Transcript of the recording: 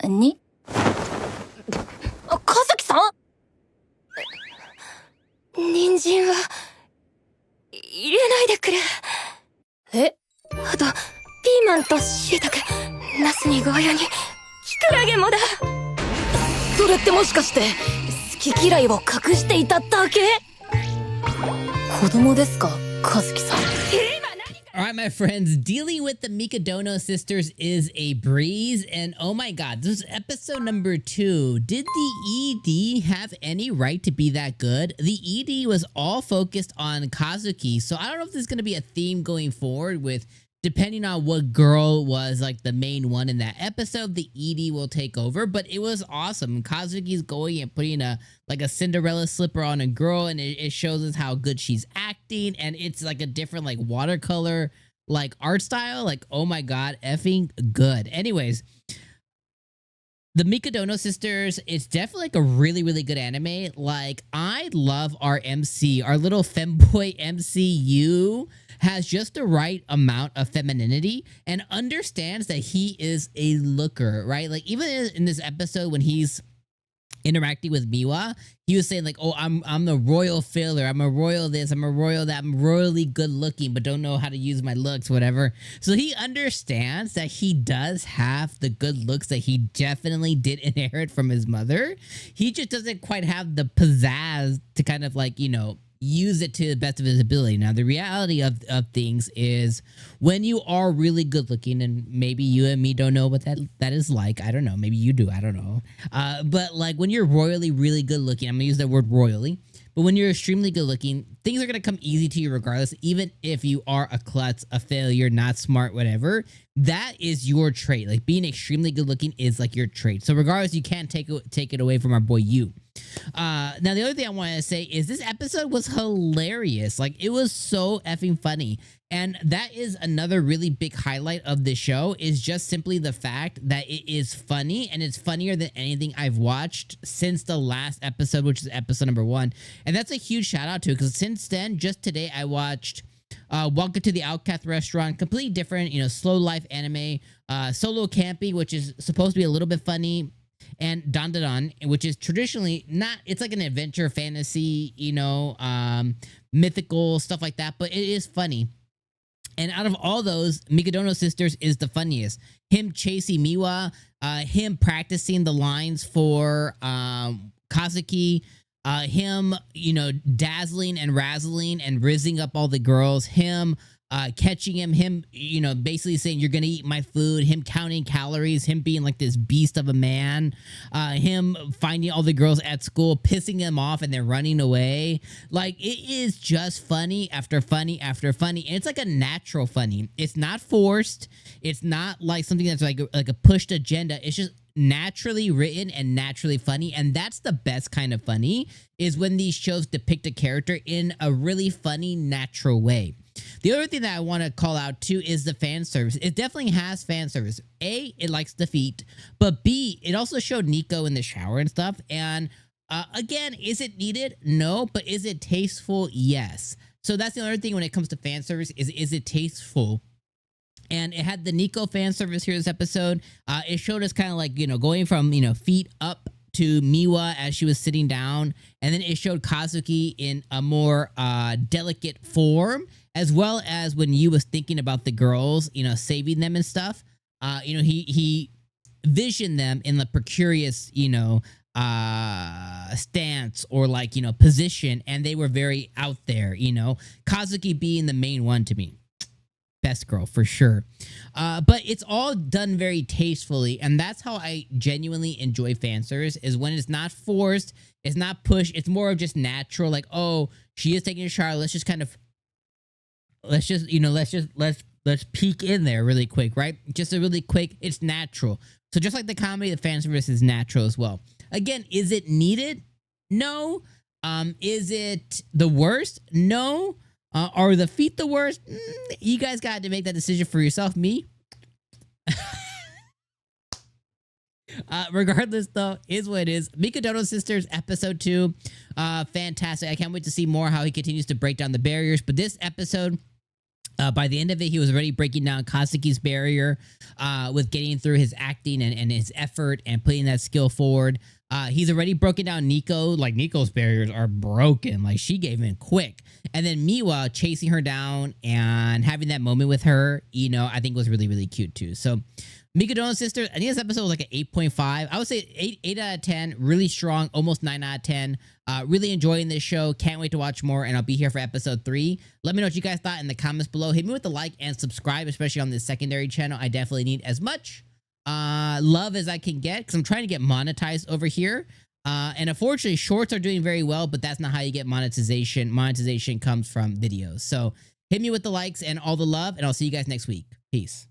に和樹さん人参は入れないでくれ。え？あとピーマンと椎茸、ナスにゴーヤにキクラゲもだ。それってもしかして好き嫌いを隠していただけ？子供ですか、和樹さん。Alright, my friends, dealing with the Mikadono sisters is a breeze, and oh my god, this is episode number 2. Did the ED have any right to be that good? The ED was all focused on Kazuki, so I don't know if there's going to be a theme going forward with, depending on what girl was like the main one in that episode, the ED will take over, but it was awesome. Kazuki's going and putting a Cinderella slipper on a girl, and it shows us how good she's acting, and it's like a different like watercolor like art style. Like, oh my god, effing good. Anyways, the Mikadono sisters, it's definitely like a really good anime. Like, I love our MC, our little femboy MCU has just the right amount of femininity and understands that he is a looker, right? Like, even in this episode when he's interacting with Miwa, he was saying like, oh, I'm the royal filler, I'm a royal this, I'm a royal that, I'm royally good looking but don't know how to use my looks, whatever. So he understands that he does have the good looks that he definitely did inherit from his mother. He just doesn't quite have the pizzazz to kind of like, you know, use it to the best of his ability. Now, the reality of things is when you are really good looking, and maybe you and me don't know what that is like. I don't know. Maybe you do. I don't know. But like when you're royally really good looking, I'm going to use that word royally. But when you're extremely good looking, things are going to come easy to you regardless, even if you are a klutz, a failure, not smart, whatever. That is your trait. Like being extremely good looking is like your trait. So regardless, you can't take it away from our boy you. Now, the other thing I wanted to say is this episode was hilarious. Like, it was so effing funny. And that is another really big highlight of the show, is just simply the fact that it is funny, and it's funnier than anything I've watched since the last episode, which is episode number 1. And that's a huge shout out to it, because since then, just today, I watched Welcome to the Outcast Restaurant, completely different, you know, slow life anime, Solo Campy, which is supposed to be a little bit funny, and Dandadan, which is traditionally not, it's like an adventure fantasy, you know, mythical stuff like that, but it is funny. And out of all those, Mikadono Sisters is the funniest. Him chasing Miwa, him practicing the lines for Kazuki, him, you know, dazzling and razzling and rizzing up all the girls, him catching him, you know, basically saying, you're gonna eat my food, him counting calories, him being like this beast of a man, him finding all the girls at school, pissing them off, and they're running away. Like, it is just funny after funny after funny, and it's like a natural funny. It's not forced. It's not like something that's like a pushed agenda. It's just naturally written and naturally funny, and that's the best kind of funny, is when these shows depict a character in a really funny, natural way. The other thing that I want to call out too is the fan service. It definitely has fan service. A, it likes the feet, but B, it also showed Nico in the shower and stuff. And again, is it needed? No, but is it tasteful? Yes. So that's the other thing when it comes to fan service, is it tasteful? And it had the Nico fan service here this episode. It showed us kind of like, you know, going from, you know, feet up to Miwa as she was sitting down. And then it showed Kazuki in a more delicate form, as well as when you was thinking about the girls, you know, saving them and stuff. You know, he visioned them in the precarious, you know, stance or like, you know, position. And they were very out there, you know, Kazuki being the main one to me. Best girl for sure. But it's all done very tastefully, and that's how I genuinely enjoy fan service, is when it's not forced, it's not pushed, it's more of just natural. Like, oh, she is taking a shower, let's just peek in there really quick, right? Just a really quick, it's natural. So just like the comedy, the fan service is natural as well. Again, is it needed? No. Is it the worst? No. Are the feet the worst? You guys got to make that decision for yourself. Me? Regardless, though, is what it is. Mikadono Sisters, episode 2. Fantastic. I can't wait to see more how he continues to break down the barriers. But this episode, By the end of it, he was already breaking down Kazuki's barrier with getting through his acting and his effort and putting that skill forward. He's already broken down Nico. Like, Nico's barriers are broken. Like, she gave in quick. And then Miwa chasing her down and having that moment with her, you know, I think was really, really cute too. So, Mikadono Sisters, I think this episode was like an 8.5. I would say 8 out of 10. Really strong, almost 9 out of 10. Really enjoying this show. Can't wait to watch more, and I'll be here for episode 3. Let me know what you guys thought in the comments below. Hit me with the like and subscribe, especially on this secondary channel. I definitely need as much love as I can get, because I'm trying to get monetized over here. And unfortunately, shorts are doing very well, but that's not how you get monetization. Monetization comes from videos. So hit me with the likes and all the love, and I'll see you guys next week. Peace.